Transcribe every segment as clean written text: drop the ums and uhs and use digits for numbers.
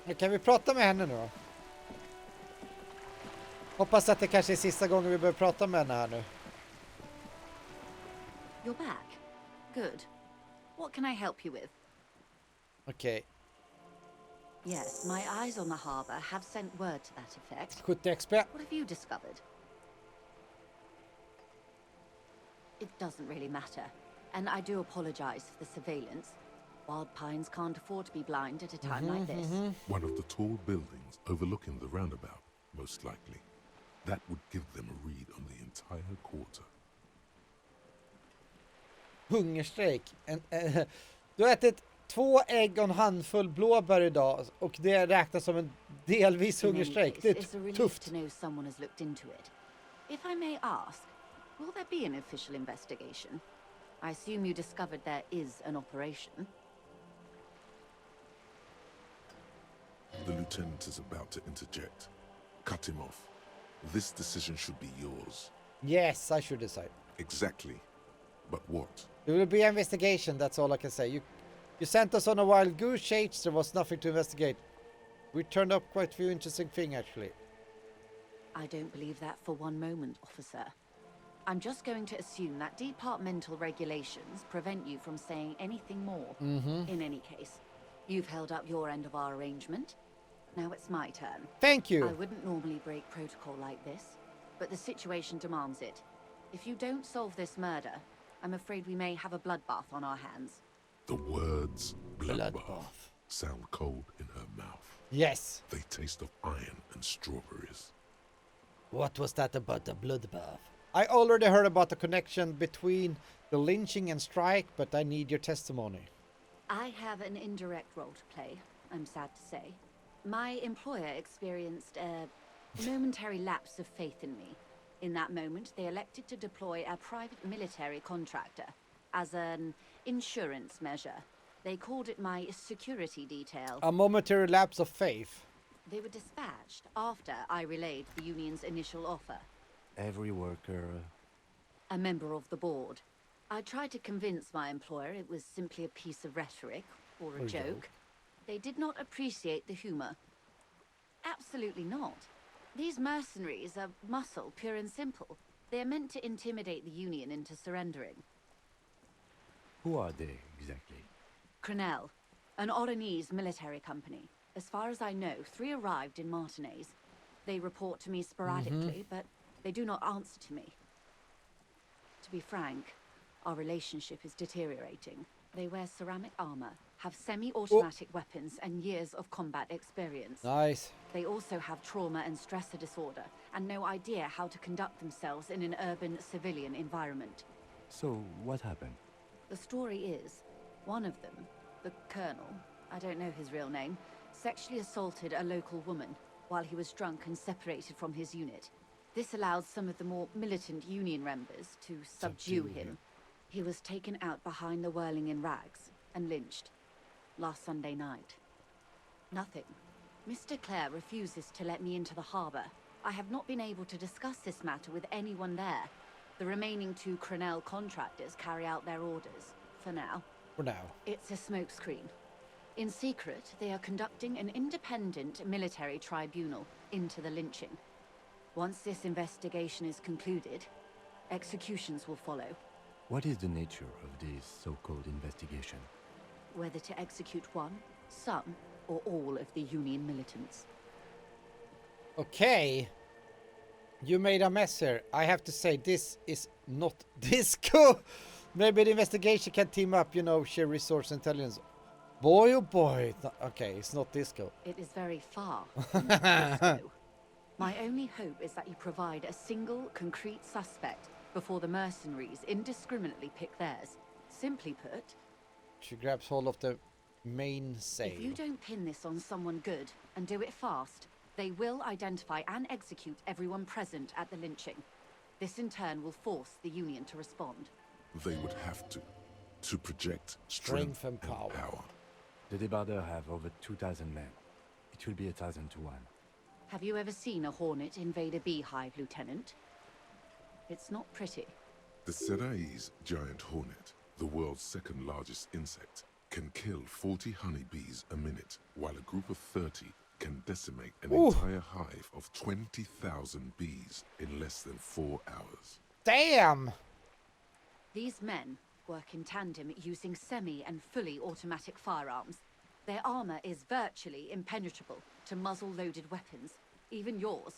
Men kan vi prata med henne nu då? Hoppas att det kanske är sista gången vi behöver prata med henne här nu. You're back. Good. What can I help you with? Okej. Yes, my eyes on the harbour have sent word to that effect. 70 XP. What have you discovered? It doesn't really matter, and I do apologize for the surveillance. Wild Pines can't afford to be blind at a time like this. One of the tall buildings overlooking the roundabout, most likely. That would give them a read on the entire quarter. Hungerstrejk. Du har ätit 2 ägg och en handfull blåbär idag och det räknas som en delvis hungerstrejk. Det är tufft. To know someone has looked into it. If I may ask, will there be an official investigation? I assume you discovered there is an operation. The lieutenant is about to interject. Cut him off. This decision should be yours. Yes, I should decide. Exactly. But what? There will be an investigation, that's all I can say. You sent us on a wild goose chase, there was nothing to investigate. We turned up quite a few interesting things, actually. I don't believe that for one moment, officer. I'm just going to assume that departmental regulations prevent you from saying anything more. In any case, you've held up your end of our arrangement. Now it's my turn. Thank you. I wouldn't normally break protocol like this, but the situation demands it. If you don't solve this murder, I'm afraid we may have a bloodbath on our hands. The words bloodbath Bloodbath. sound cold in her mouth. Yes. They taste of iron and strawberries. What was that about the bloodbath? I already heard about the connection between the lynching and strike, but I need your testimony. I have an indirect role to play, I'm sad to say. My employer experienced a momentary lapse of faith in me. In that moment, they elected to deploy a private military contractor as an insurance measure. They called it my security detail. A momentary lapse of faith. They were dispatched after I relayed the union's initial offer. Every worker... A member of the board. I tried to convince my employer it was simply a piece of rhetoric or a joke. They did not appreciate the humor. Absolutely not. These mercenaries are muscle, pure and simple. They are meant to intimidate the Union into surrendering. Who are they, exactly? Crenell, an Oranese military company. As far as I know, 3 arrived in Martinez. They report to me sporadically, but they do not answer to me. To be frank, our relationship is deteriorating. They wear ceramic armor, have semi-automatic weapons, and years of combat experience. Nice. They also have trauma and stressor disorder, and no idea how to conduct themselves in an urban civilian environment. So, what happened? The story is, one of them, the Colonel, I don't know his real name, sexually assaulted a local woman while he was drunk and separated from his unit. This allowed some of the more militant Union members to subdue him. He was taken out behind the whirling in rags and lynched last Sunday night. Nothing. Mr. Clare refuses to let me into the harbour. I have not been able to discuss this matter with anyone there. The remaining 2 Crenell contractors carry out their orders, for now. For now. It's a smokescreen. In secret, they are conducting an independent military tribunal into the lynching. Once this investigation is concluded, executions will follow. What is the nature of this so-called investigation? Whether to execute one, some, or all of the Union militants. Okay. You made a mess here. I have to say, this is not disco. Maybe the investigation can team up, share resource intelligence. Boy, oh boy. Okay, it's not disco. It is very far from disco. My only hope is that you provide a single, concrete suspect before the mercenaries indiscriminately pick theirs. Simply put... She grabs hold of the mainsail. If you don't pin this on someone good, and do it fast, they will identify and execute everyone present at the lynching. This in turn will force the Union to respond. They would have to project strength and power. The Debarder have over 2,000 men. It will be 1,000 to 1. Have you ever seen a hornet invade a beehive, Lieutenant? It's not pretty. The Serai's giant hornet, the world's second largest insect, can kill 40 honeybees a minute, while a group of 30 can decimate an Ooh. entire hive of 20,000 bees in less than 4 hours. Damn! These men work in tandem using semi and fully automatic firearms. Their armor is virtually impenetrable to muzzle-loaded weapons, even yours.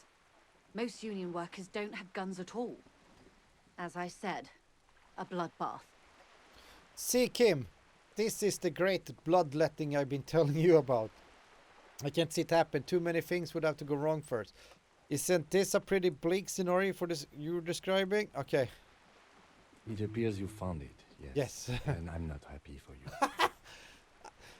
Most Union workers don't have guns at all. As I said, a bloodbath. See, Kim, this is the great bloodletting I've been telling you about. I can't see it happen. Too many things would have to go wrong first. Isn't this a pretty bleak scenario for this you're describing? Okay. It appears you found it, yes. Yes. And I'm not happy for you.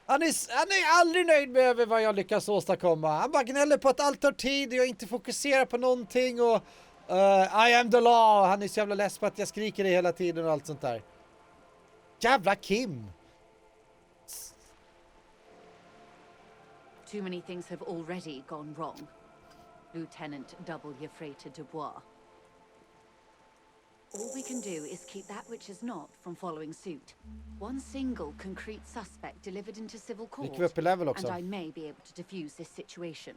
Han är aldrig nöjd med över vad jag lyckas åstadkomma. Han bara gnäller på att allt tar tid och jag inte fokuserar på någonting och I am the law. Han är så jävla less på att jag skriker det hela tiden och allt sånt där. Jävla Kim! Too many things have already gone wrong. Lieutenant W. Freighter Dubois. All we can do is keep that which is not from following suit. One single concrete suspect delivered into civil court, Gick vi upp i level också? and I may be able to defuse this situation.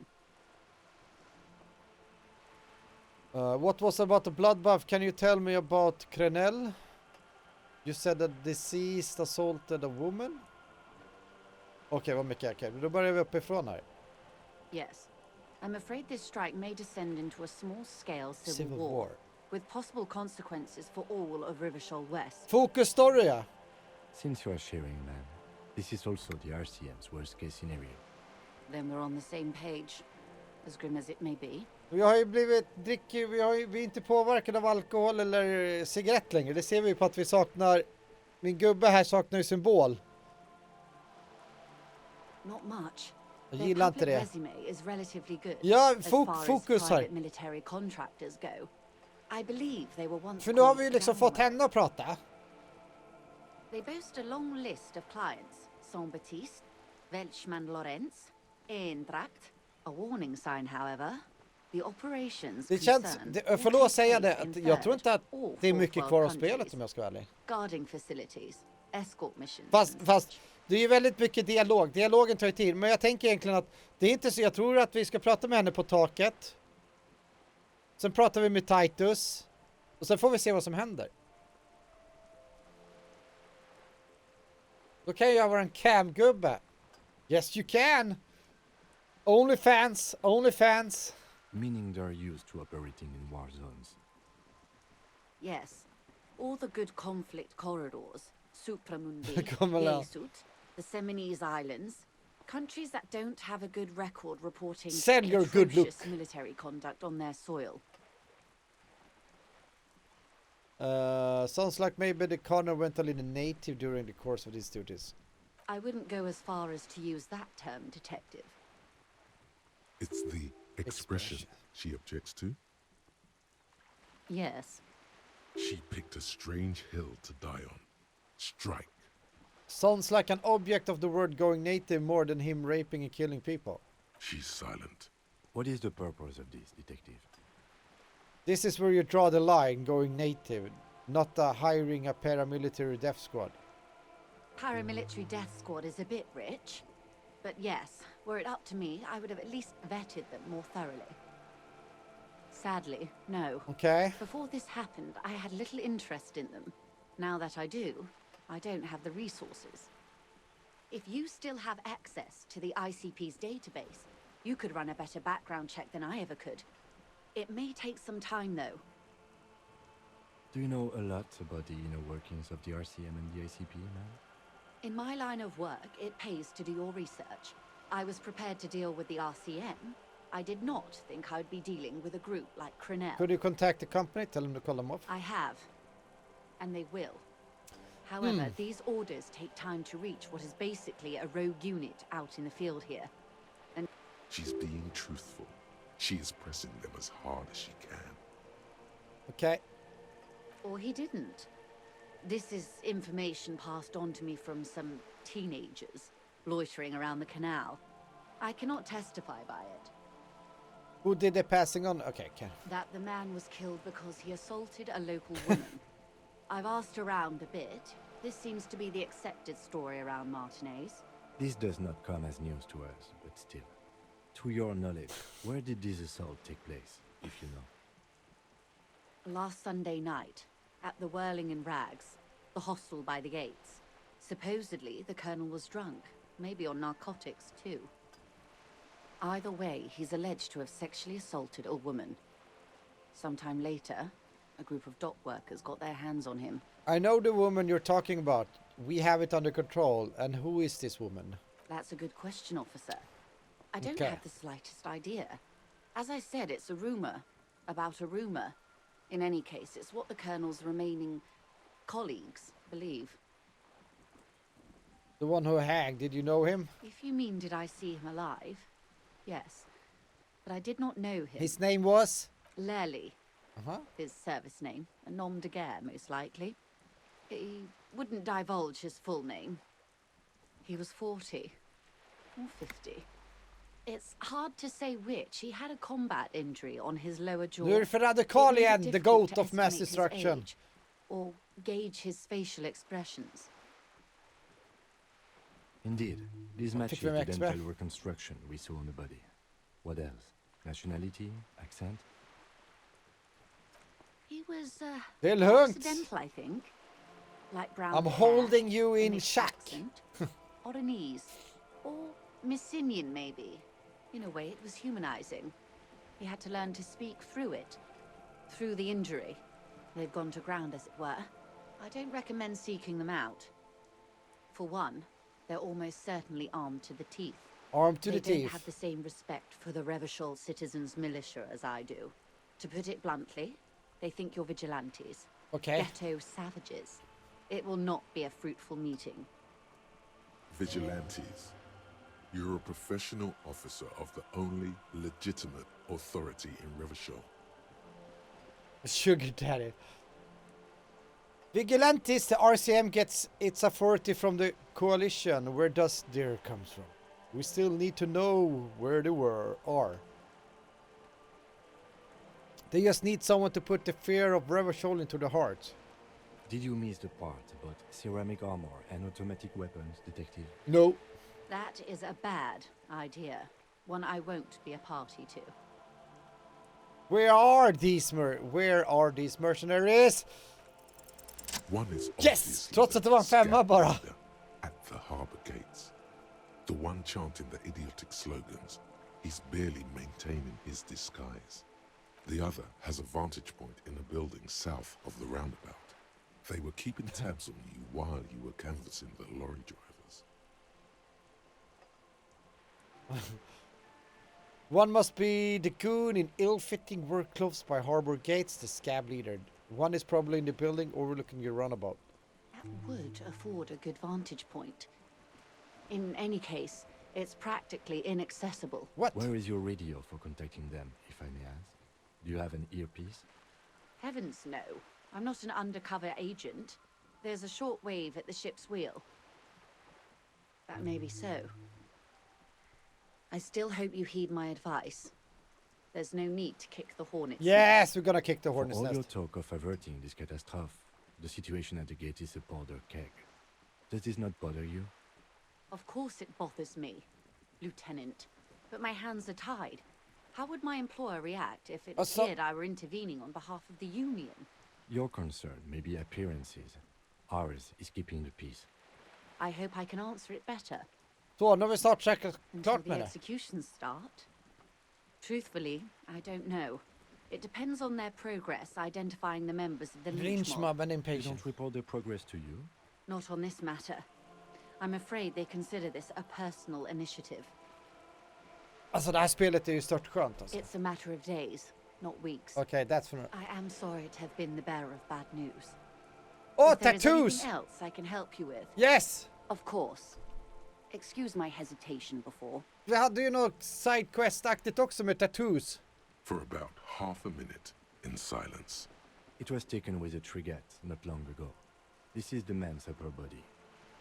What was about the bloodbath? Can you tell me about Crenel? You said that deceased assaulted a woman? Okej, vad mycket. Okej, då börjar vi uppifrån här. Yes. I'm afraid this strike may descend into a small-scale civil war, with possible consequences for all of Rivershoal West. Focus story, ja. Since you are sharing, man, this is also the RCM's worst-case scenario. Then we're on the same page, as grim as it may be. Vi har ju blivit vi är inte påverkade av alkohol eller cigarett längre. Det ser vi på att vi saknar, min gubbe här saknar ju symbol. Not much. Jag Their gillar inte public det. resume is relatively good, Ja, as far fokus as här. private military contractors go. I believe they were once För nu har called vi ju liksom Gamma. fått henne att prata. They boast a long list of clients. Saint-Baptiste, Welchman Lorenz, Eintracht. A warning sign, however. The operations Det känns, concerned jag får lov att säga det, take att place jag in tror inte att third or det är fourth mycket world kvar av countries. spelet om jag ska vara ärlig. Guarding facilities, escort missions. Fast det är ju väldigt mycket dialog. Dialogen tar ju tid. Men jag tänker egentligen att det är inte så. Jag tror att vi ska prata med henne på taket. Sen pratar vi med Titus. Och sen får vi se vad som händer. Då kan jag vara en cam-gubbe. Yes you can. Only fans. Only fans. Meaning they're used to operating in war zones. Yes, all the good conflict corridors, Supramundi, Kommer la. Yeisut, the Seminese Islands, countries that don't have a good record reporting Sell your good look. atrocious military conduct on their soil. Sounds like maybe the corner went a little native during the course of these duties. I wouldn't go as far as to use that term, detective. It's the expression she objects to. Yes. She picked a strange hill to die on. Strike. Sounds like an object of the word going native more than him raping and killing people. She's silent. What is the purpose of this, detective? This is where you draw the line, going native, not hiring a paramilitary death squad. Paramilitary death squad is a bit rich. But yes, were it up to me, I would have at least vetted them more thoroughly. Sadly, no. Okay. Before this happened, I had little interest in them. Now that I do, I don't have the resources. If you still have access to the ICP's database, you could run a better background check than I ever could. It may take some time, though. Do you know a lot about the inner workings of the RCM and the ICP, man? In my line of work, it pays to do your research. I was prepared to deal with the RCM. I did not think I'd be dealing with a group like Crenel. Could you contact the company, tell them to call them off? I have. And they will. However, these orders take time to reach what is basically a rogue unit out in the field here. And She's being truthful. She is pressing them as hard as she can. Okay. or he didn't. This is information passed on to me from some teenagers loitering around the canal. I cannot testify by it. Who did the passing on? Okay. That the man was killed because he assaulted a local woman. I've asked around a bit. This seems to be the accepted story around Martinez. This does not come as news to us, but still. To your knowledge, where did this assault take place, if you know? Last Sunday night, at the Whirling in Rags, the hostel by the gates. Supposedly, the Colonel was drunk, maybe on narcotics too. Either way, he's alleged to have sexually assaulted a woman. Sometime later, a group of dock workers got their hands on him. I know the woman you're talking about. We have it under control. And who is this woman? That's a good question, officer. I don't Okay. have the slightest idea. As I said, it's a rumor about a rumor. In any case, it's what the Colonel's remaining colleagues believe. The one who hanged, did you know him? If you mean did I see him alive? Yes. But I did not know him. His name was? Lely, Uh-huh. his service name. A nom de guerre, most likely. He wouldn't divulge his full name. He was 40. Or 50. It's hard to say which. He had a combat injury on his lower jaw. Nu är det för It made it radikalien, the difficult goat to of mass estimate his destruction. age, or gauge his facial expressions. Indeed, this matches vem the expert. dental reconstruction we saw on the body. What else? Nationality? Accent? He was, Det är lugnt. Occidental, I think. Like brown I'm hair, holding you a in mixed shack. accent, Oranese, or Messinian maybe. In a way, it was humanizing. He had to learn to speak through it, through the injury. They've gone to ground, as it were. I don't recommend seeking them out. For one, they're almost certainly armed to the teeth. Armed to They the don't have teeth. the same respect for the Revachol citizens' militia as I do. To put it bluntly, they think you're vigilantes. Okay. Ghetto savages. It will not be a fruitful meeting. Vigilantes. You're a professional officer of the only legitimate authority in Revachol. Sugar daddy. Vigilantes, the RCM gets its authority from the coalition. Where does their comes from? We still need to know where they are. They just need someone to put the fear of Revachol into the heart. Did you miss the part about ceramic armor and automatic weapons, detective? No. That is a bad idea. One I won't be a party to. Where are these mercenaries? One is Yes! obviously Trots att det var en femma scout bara. leader at the harbor gates. The one chanting the idiotic slogans. He's barely maintaining his disguise. The other has a vantage point in a building south of the roundabout. They were keeping tabs on you while you were canvassing the lorry drivers. One must be the goon in ill-fitting work clothes by harbor gates, the scab leader. One is probably in the building overlooking your runabout. That would afford a good vantage point. In any case, it's practically inaccessible. What? Where is your radio for contacting them, if I may ask? Do you have an earpiece? Heavens no. I'm not an undercover agent. There's a short wave at the ship's wheel. That may be so. I still hope you heed my advice. There's no need to kick the hornet's Yes, we're gonna kick the For hornet's all your nest. talk of averting this catastrophe, the situation at the gate is a powder keg. Does this not bother you? Of course it bothers me, Lieutenant. But my hands are tied. How would my employer react if it So- appeared I were intervening on behalf of the Union? Your concern may be appearances. Ours is keeping the peace. I hope I can answer it better. Så, nu har vi snart checkat Until klart the med det. executions start? Truthfully, I don't know. It depends on their progress identifying the members of the lynch mob. Lynchmob and They impatient. don't report their progress to you? Not on this matter. I'm afraid they consider this a personal initiative. Alltså det här spelet är ju stört skönt alltså. It's a matter of days, not weeks. Okay, that's for... I am sorry to have been the bearer of bad news. Oh, If there is tattoos! anything else I can help you with, Yes! of course. Excuse my hesitation before. Vi hade ju något sidequest-aktigt också med tattoos. For about half a minute, in silence. It was taken with a trigette not long ago. This is the man's upper body.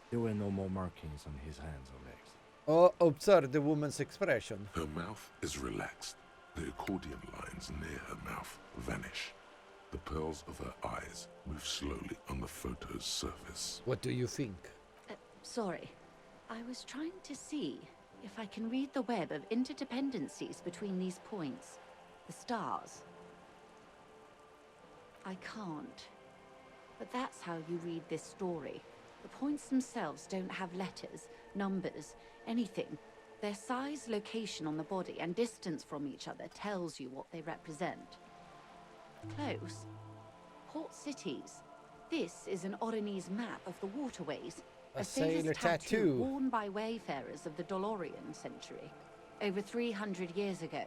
There were no more markings on his hands or legs. Oh, observe the woman's expression. Her mouth is relaxed. The accordion lines near her mouth vanish. The The pearls of her eyes move slowly on the photo's surface. What do you think? Sorry. I was trying to see if I can read the web of interdependencies between these points. The stars. I can't. But that's how you read this story. The points themselves don't have letters, numbers, anything. Their size, location on the body, and distance from each other tells you what they represent. Close. Port cities. This is an Oronese map of the waterways. A sailor's sailor tattoo. worn by wayfarers of the Dolorian century. Over 300 years ago,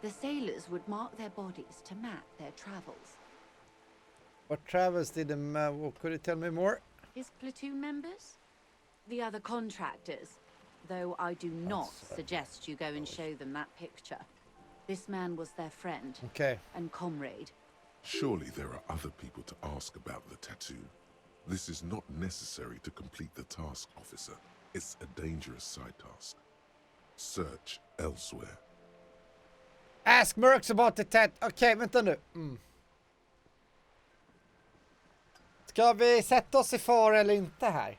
the sailors would mark their bodies to map their travels. What travels did the man... Could you tell me more? His platoon members? The other contractors. Though I do not suggest you go and show them that picture. This man was their friend Okay. and comrade. Surely there are other people to ask about the tattoo. This is not necessary to complete the task, officer. It's a dangerous side task. Search elsewhere. Ask Mercs about the tat... Okej, vänta nu. Ska vi sätta oss i fara eller inte här?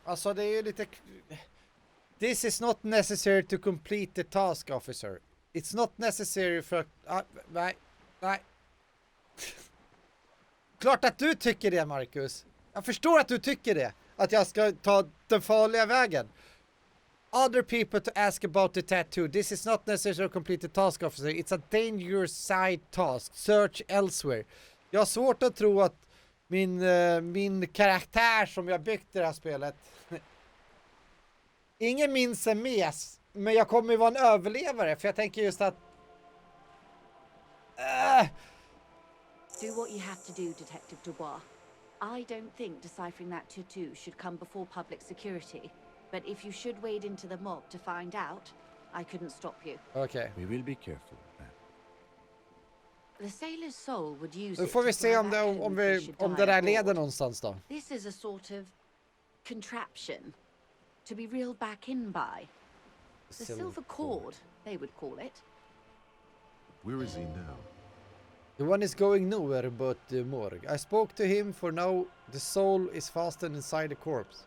Alltså det är ju lite... This is not necessary to complete the task, officer. It's not necessary för... Nej. Klart att du tycker det, Marcus. Jag förstår att du tycker det. Att jag ska ta den farliga vägen. Other people to ask about the tattoo. This is not necessary to complete the task, officer. It's a dangerous side task. Search elsewhere. Jag har svårt att tro att min karaktär som jag byggt i det här spelet. Ingen minns en mes. Men jag kommer ju vara en överlevare. För jag tänker just att... Do what you have to do, Detective Dubois. I don't think deciphering that tattoo should come before public security. But if you should wade into the mob to find out, I couldn't stop you. Okej. We will be careful. The sailor's soul would use Nu it får vi to se fly om back home if they should det die där leder abroad. någonstans då. This is a sort of contraption to be reeled back in by. The silver cord, they would call it. Where is he now? The one is going nowhere but the morgue. I spoke to him, for now the soul is fastened inside the corpse.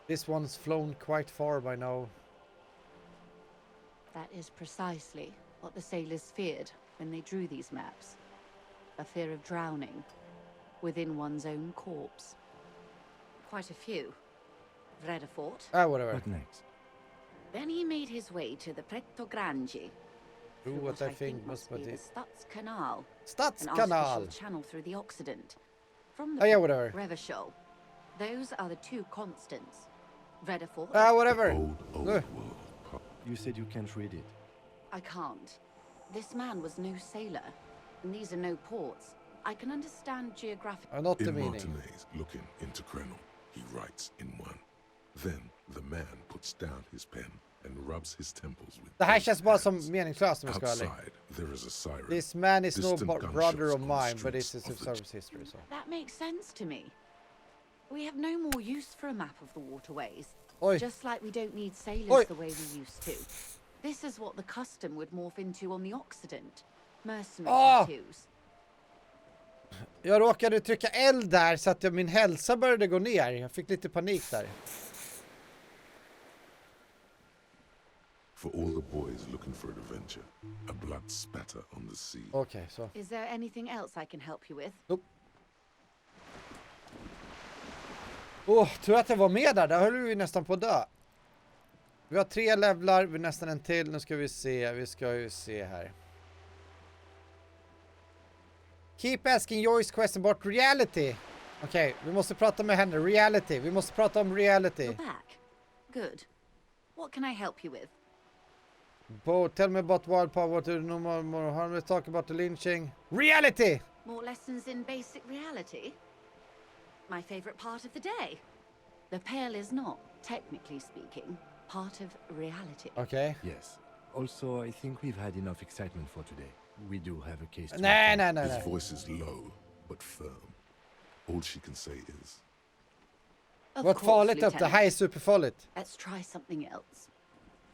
This one's flown quite far by now. That is precisely what the sailors feared when they drew these maps. A fear of drowning within one's own corpse. Quite a few. Vredefort. Whatever. What next? Then he made his way to the Pretto Grangi. Do through what I think must be the the Stadskanal. An Stadskanal. artificial channel through the Occident. From the Oh yeah, whatever. Revachol. Those are the two constants. Vredefort. Whatever. Old Ugh. world. You said you can't read it. I can't. This man was no sailor, and these are no ports. I can understand geographic. Not the In meaning. Martinez, looking into Krenel, he writes in one. Then the man puts down his pen and rubs his temples with Det här both känns bara som hands. meningslöst om jag ska vara ärlig. Outside, there is a siren. This man is no Distant brother of gunshots on the mine, but streets this is of his the service history. So. That makes sense to me. We have no more use for a map of the waterways. Oj. Just like we don't need sailors Oj. the way we used to. This is what the custom would morph into on the Occident. Mercenary tattoos. Jag råkade trycka eld där så att min hälsa började gå ner. Jag fick lite panik där. For all the boys looking for adventure, a blood spatter on the sea. Okej, så. Is there anything else I can help you with? Tror att jag var med där. Där höll vi nästan på att dö. Vi har 3 levlar, vi är nästan en till. Nu ska vi se, vi ska ju se här. Keep asking Joyce question about reality. Okej, vi måste prata med henne. Reality, vi måste prata om reality. You're back. Good. What can I help you with? Tell me about wild power, what do no more harm. Let's talk about the lynching. Reality! More lessons in basic reality? My favorite part of the day. The Pale is not, technically speaking, part of reality. Okej. Yes. Also, I think we've had enough excitement for today. We do have a case to Nej, attend. nej, nej, His nej. voice is low, but firm. All she can say is, Of Vad course, farligt upp, det Lieutenant. här är superfarligt. Let's try something else.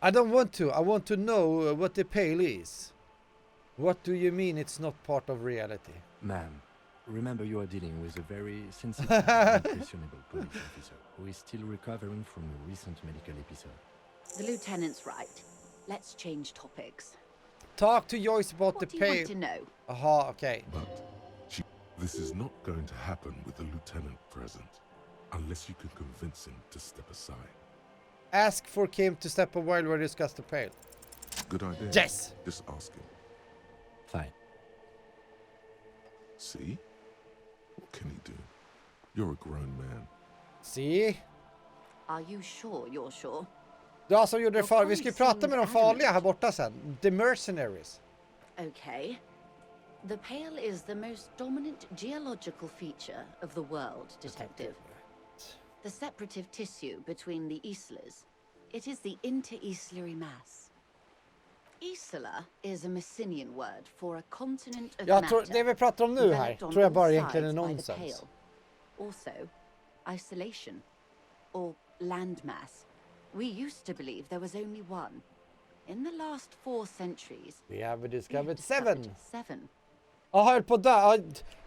I don't want to. I want to know what the pale is. What do you mean it's not part of reality? Ma'am, remember you are dealing with a very sensitive and impressionable police officer who is still recovering from a recent medical episode. The lieutenant's right. Let's change topics. Talk to Joyce about What the do you pale. want to know? Aha, okay. but this is not going to happen with the lieutenant present, unless you can convince him to step aside. Ask for Kim to step away while we discuss the pale. Good idea. Yes! Just ask him. Fine. See? What can he do? You're a grown man. See? Are you sure you're sure? Ja, som gjorde det Your farligt. Vi ska ju colleague prata med de seems farliga här adamant. borta sen. The mercenaries. Okay. The Pale is the most dominant geological feature of the world, Detective. The separative tissue between the islas. It is the inter-islary mass. Isla is a Messinian word for a continent of Jag tror matter. det vi pratar om nu här developed on tror jag all bara egentligen är sides by the nonsens. Pale. Also, isolation, or landmass. We used to believe there was only one. In the last 4 centuries, We have we have discovered discovered 7. 7. Jag höll på att dö. Ja,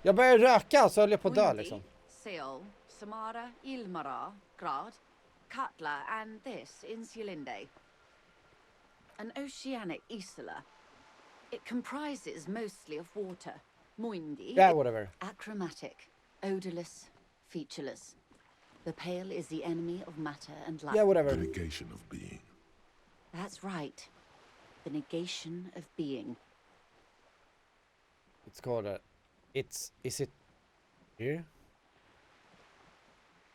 jag började röka så höll jag på att dö Windy, liksom. Seol, Samara, Ilmara, Grad, Katla, and this Insulinde. An oceanic isla. It comprises mostly of water. Muindi, Yeah, whatever. achromatic, odorless, featureless. The Pale is the enemy of matter and light. Yeah, The whatever. negation of being. That's right. The negation of being. It's called is it here?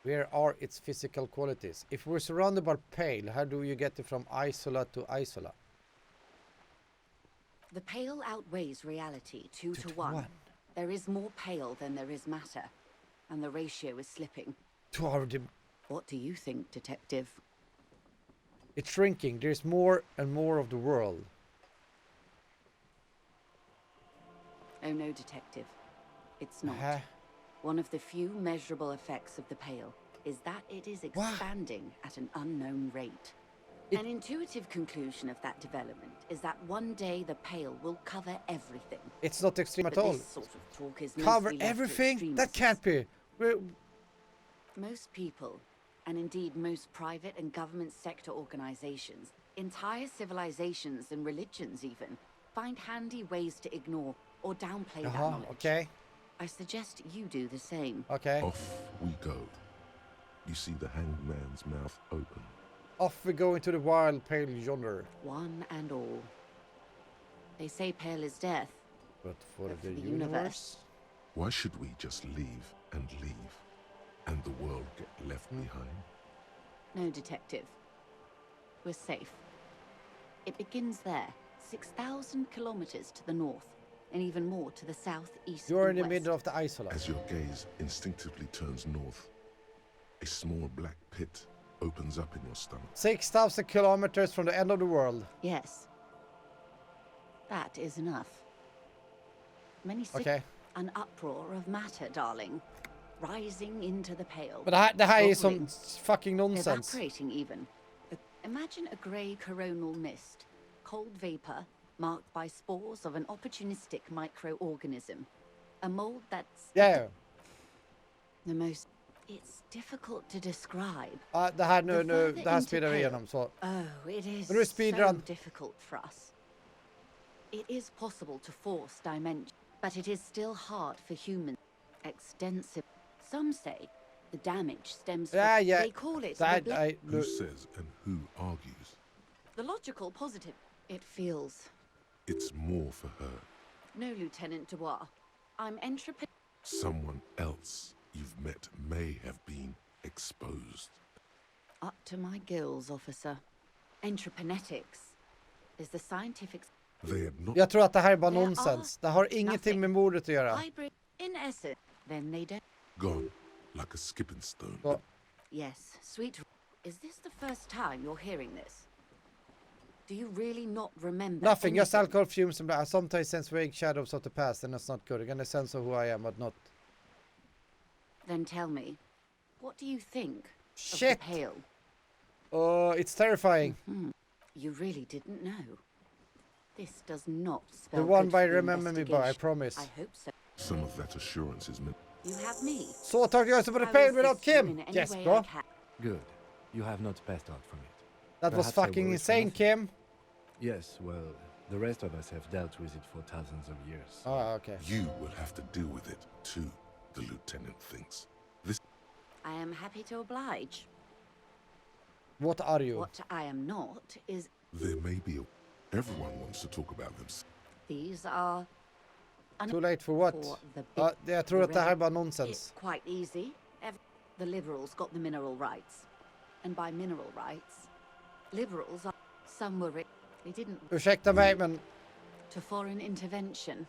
Where are its physical qualities? If we're surrounded by pale, how do you get it from isola to isola? The Pale outweighs reality 2 to 1. 1. There is more Pale than there is matter, and the ratio is slipping. To our What do you think, Detective? it's shrinking. There's more and more of the world. Oh no, Detective. It's not. Uh-huh. One of the few measurable effects of the Pale is that it is expanding at an unknown rate. An intuitive conclusion of that development is that one day the Pale will cover everything. It's not extreme at But all. this sort of talk is Cover mostly left to everything? That extremists. can't be. Most people, and indeed most private and government sector organizations, entire civilizations and religions even, find handy ways to ignore or downplay that Uh-huh, knowledge. okay. I suggest you do the same. Okay. Off we go. You see the hanged man's mouth open. Off we go into the wild pale yonder. One and all. They say Pale is death. But for But the for the universe? Why should we just leave, and the world get left behind? No, Detective. We're safe. It begins there, 6,000 kilometers to the north, and even more to the south, east, You're in and the west. middle of the isola. As your gaze instinctively turns north, a small black pit opens up in your stomach. 6,000 kilometers from the end of the world. Yes. That is enough. Many cities, Okay. an uproar of matter, darling, rising into the Pale. Men det här är som Bubbling, fucking nonsens. evaporating even. Imagine a grey coronal mist, cold vapor marked by spores of an opportunistic microorganism. A mold that's Yeah. the most... It's difficult to describe. Det här The further det här into speedar vi Pale- igenom så. Oh, it is Men nu är so speedrun. difficult for us. It is possible to force dimension, but it is still hard for humans. Extensive. Some say the damage stems from... Yeah. They call it Det the, här, Who says and who argues? the logical positive. It feels... It's more for her. No, Lieutenant Dubois. I'm entrepreneur. Someone else you've met may have been exposed. Up to my gills, officer. Entreprenetics is the scientific... They are not. jag tror att det här är bara There nonsens. Det har ingenting med mordet att göra. hybrid in essence. Then they don't... Gone like a skipping stone. Så, Yes, sweet... Is this the first time you're hearing this? Do you really not remember nothing, just anything? alcohol fumes and blah. I sometimes sense vague shadows of the past and that's not good. Again, a sense of who I am, but not... Then tell me, what do you think of Shit. the pale? Oh, it's terrifying. You really didn't know. This does not The spell one good by for the Remember Me by, I investigation. promise. I hope so. Some of that assurance is meant. You have me. Så tar jag så på the How pale is without this done Kim. in any Yes, way I bra. can? Good. You have not passed out from it. That was Perhaps I fucking worried for insane, nothing. Kim. Yes, well, the rest of us have dealt with it for thousands of years. Ah, okay. You will have to deal with it too, the lieutenant thinks. This I am happy to oblige. What are you? What I am not is there may be a. Everyone wants to talk about themselves. these are Too late for what? for the big. Ja, jag tror the att det här är rebel- bara It's nonsens. quite easy. The liberals got the mineral rights. And by mineral rights, liberals are some were they didn't Ursäkta mig, men to foreign intervention.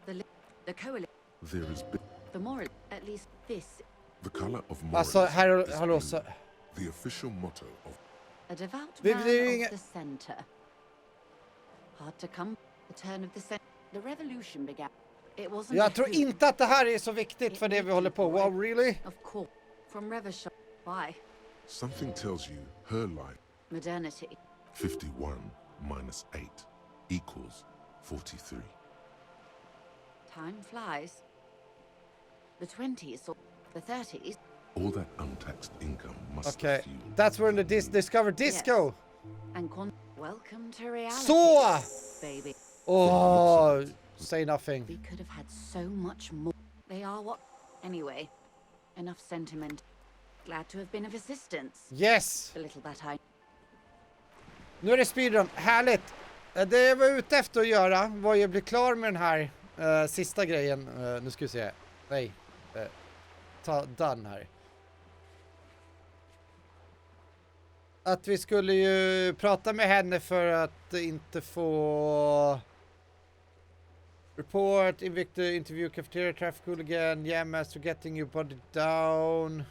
The coalition, There is the moral, at least this, the color of alltså morals här, is hallå blue. så, The official motto of a devout Vi- man det är ju of inga- the center. Hard to come, the turn of the center. The revolution began. It wasn't jag a tror who. inte att det här är så viktigt för det vi håller på. Wow, really? Of course, from Revachol. Why? something tells you her life. Modernity. 51 minus 8 equals 43. Time flies. The 20s or the 30s. All that untaxed income must Okay, have fueled. that's when the discovered disco. Yes. And welcome to reality. Så! Baby. Åh, say nothing. We could have had so much more. They are what? Anyway, enough sentiment. Glad to have been of assistance. Yes! The little that I. Nu är det speedrun, härligt! Det jag var ute efter att göra var ju att bli klar med den här sista grejen. Nu ska vi se. Nej. Ta done här. Att vi skulle ju prata med henne för att inte få report, invictor, interview, cafeteria, traffic hooligan, yeah master, getting your body down.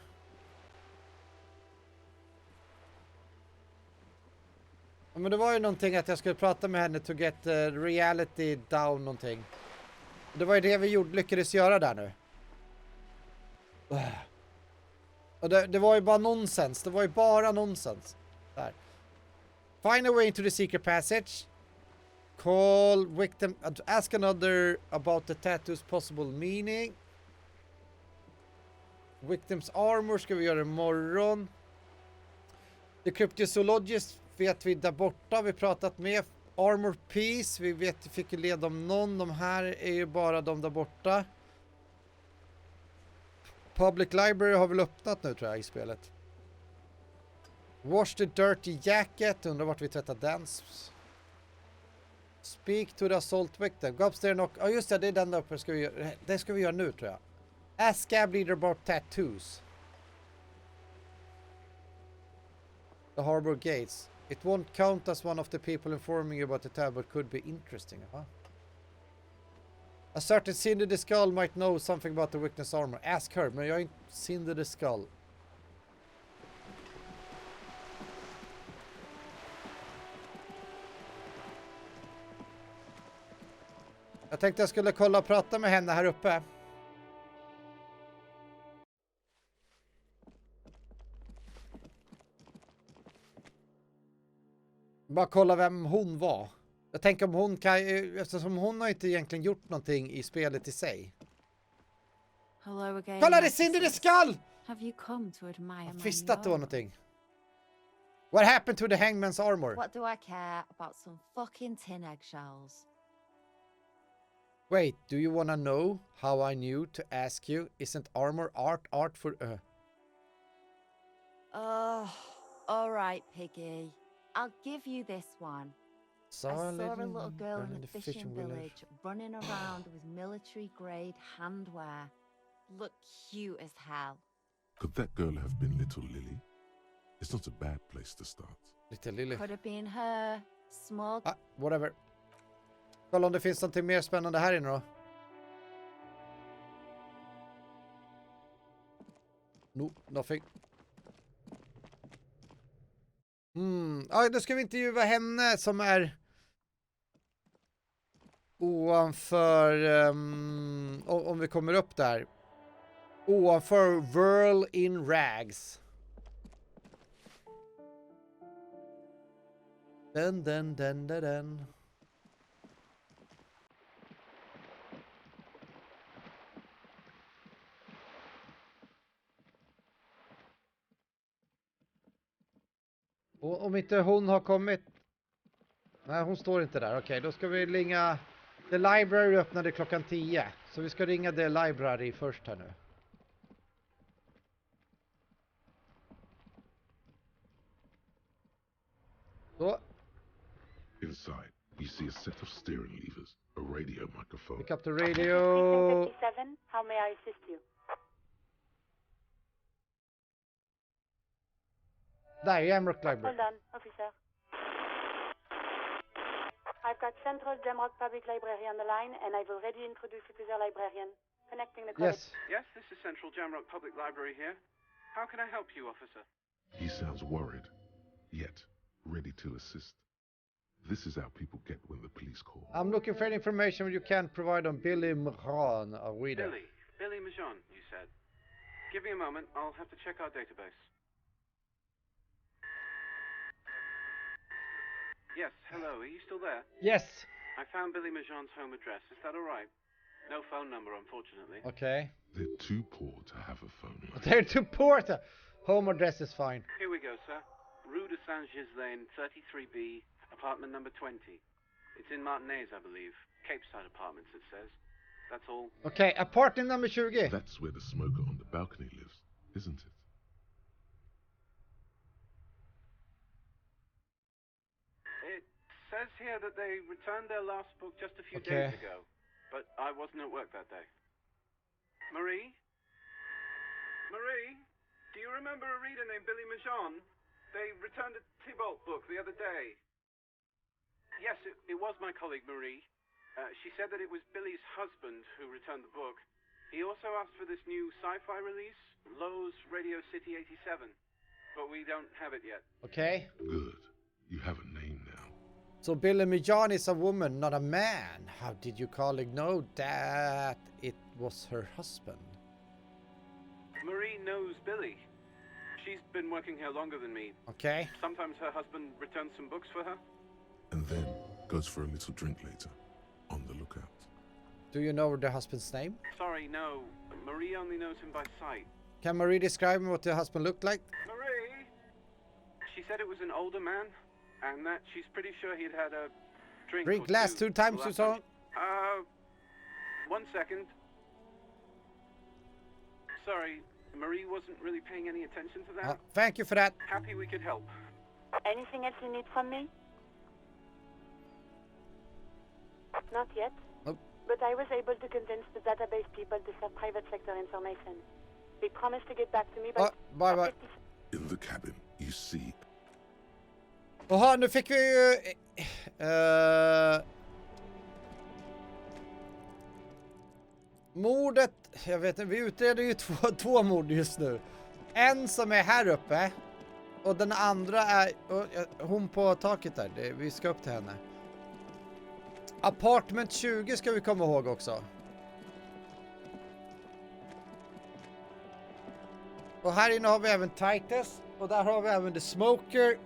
Ja, men det var ju någonting att jag skulle prata med henne to get reality down någonting. Det var ju det vi lyckades göra där nu. Och det var ju bara nonsens. Det var ju bara nonsens. Där. Find a way into the secret passage. Call victim. Ask another about the tattoo's possible meaning. Victims armor ska vi göra imorgon. The cryptozoologist vet vi där borta. Vi pratat med. Armor piece. Vi vet vi fick led om någon. De här är ju bara de där borta. Public Library har väl öppnat nu tror jag i spelet. Wash the dirty jacket. Undrar vart vi tvättar den. Speak to the assault victim. Go upstairs och... Ja just det, det är den där uppe. Det ska vi göra nu tror jag. Ask scab leader about tattoos. The harbor gates. It won't count as one of the people informing you about the tab, but could be interesting. Huh? A certain Cinder the Skull might know something about the witness armor. Ask her, men jag är inte Cinder the Skull. Jag tänkte jag skulle kolla och prata med henne här uppe. Bara kolla vem hon var. Jag tänker om hon kan, eftersom hon har inte egentligen gjort någonting i spelet i sig. Hello again. Kolla, det är Cinder the Skull! Have you come to admire Jag my visste att det var love? någonting. What happened to the hangman's armor? What do I care about some fucking tin eggshells? Wait, do you wanna know how I knew to ask you? Isn't armor art for... All right, Piggy. I'll give you this one. I saw a little girl in a fishing village running around with military-grade handwear. Looked cute as hell. Could that girl have been Little Lily? It's not a bad place to start. Lite Lily. Could have been her. Small. Ah, whatever. Kolla om det finns någonting mer spännande här inne då. No, nothing. Ja, då ska vi intervjua henne som är ovanför, om vi kommer upp där. Ovanför Whirl in Rags. Den. Och om inte hon har kommit... Nej, hon står inte där. Okej, då ska vi ringa... The Library öppnade klockan 10. Så vi ska ringa The Library först här nu. Så. Inside, you see a set of steering levers, a radio microphone. Pick up the radio. 57, how may I assist you? Där, Jamrock Library. Hold on, officer. I've got Central Jamrock Public Library on the line, and I've already introduced you to the librarian. Connecting the call. Yes. Yes, this is Central Jamrock Public Library here. How can I help you, officer? He sounds worried, yet ready to assist. This is how people get when the police call. I'm looking for any information you can provide on Billy Mahon, a reader. Billy Mahon, you said. Give me a moment, I'll have to check our database. Yes, hello, are you still there? Yes. I found Billy Mahon's home address, is that alright? No phone number, unfortunately. Okay. They're too poor to have a phone line. They're too poor to... Home address is fine. Here we go, sir. Rue de Saint-Ghislain, 33B, apartment number 20. It's in Martinez, I believe. Capeside Apartments, it says. That's all. Okay, apartment number 20. That's where the smoker on the balcony lives, isn't it? It says here that they returned their last book just a few Okay. days ago, but I wasn't at work that day. Marie? Marie? Do you remember a reader named Billy Mahon? They returned a Tybalt book the other day. Yes, it was my colleague Marie. She said that it was Billy's husband who returned the book. He also asked for this new sci-fi release, Lowe's Radio City 87, but we don't have it yet. Okay. Good. You have a name now. So Billy Mahon is a woman, not a man. How did your colleague know that it was her husband? Marie knows Billy. She's been working here longer than me. Okay. Sometimes her husband returns some books for her. And then goes for a little drink later. On the lookout. Do you know the husband's name? Sorry, no. Marie only knows him by sight. Can Marie describe what the husband looked like? Marie? She said it was an older man, and that she's pretty sure he'd had a drink or last two times the or so? last time. 1 second. Sorry, Marie wasn't really paying any attention to that. Thank you for that. Happy we could help. Anything else you need from me? Not yet. Nope. But I was able to convince the database people to sell private sector information. They promised to get back to me, but... Bye. In the cabin, you see. Jaha, nu fick vi ju... mordet... Jag vet inte, vi utreder ju två mord just nu. En som är här uppe. Och den andra är... hon på taket där. Vi ska upp till henne. Apartment 20 ska vi komma ihåg också. Och här inne har vi även Titus. Och där har vi även The Smoker.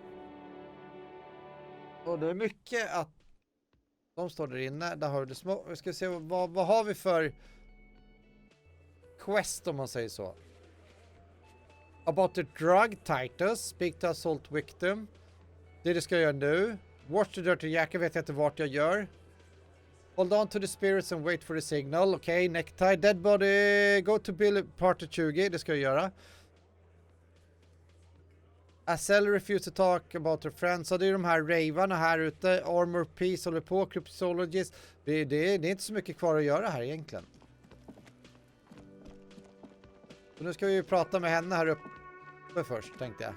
Och det är mycket att... De står där inne. Där har vi The Smoker. Vi ska se vad har vi för... quest om man säger så. About the drug, Titus. Speak to assault victim. Det ska jag göra nu. Watch the dirty jacket, vet jag inte vart jag gör. Hold on to the spirits and wait for the signal. Okej, necktie. Dead body. Go to Bill Party 20. Det ska jag göra. Acel refuse to talk about her friends. Så det är de här ravarna här ute. Armor Peace håller på. Cryptologist. Det är inte så mycket kvar att göra här egentligen. Så nu ska vi ju prata med henne här uppe först, tänkte jag.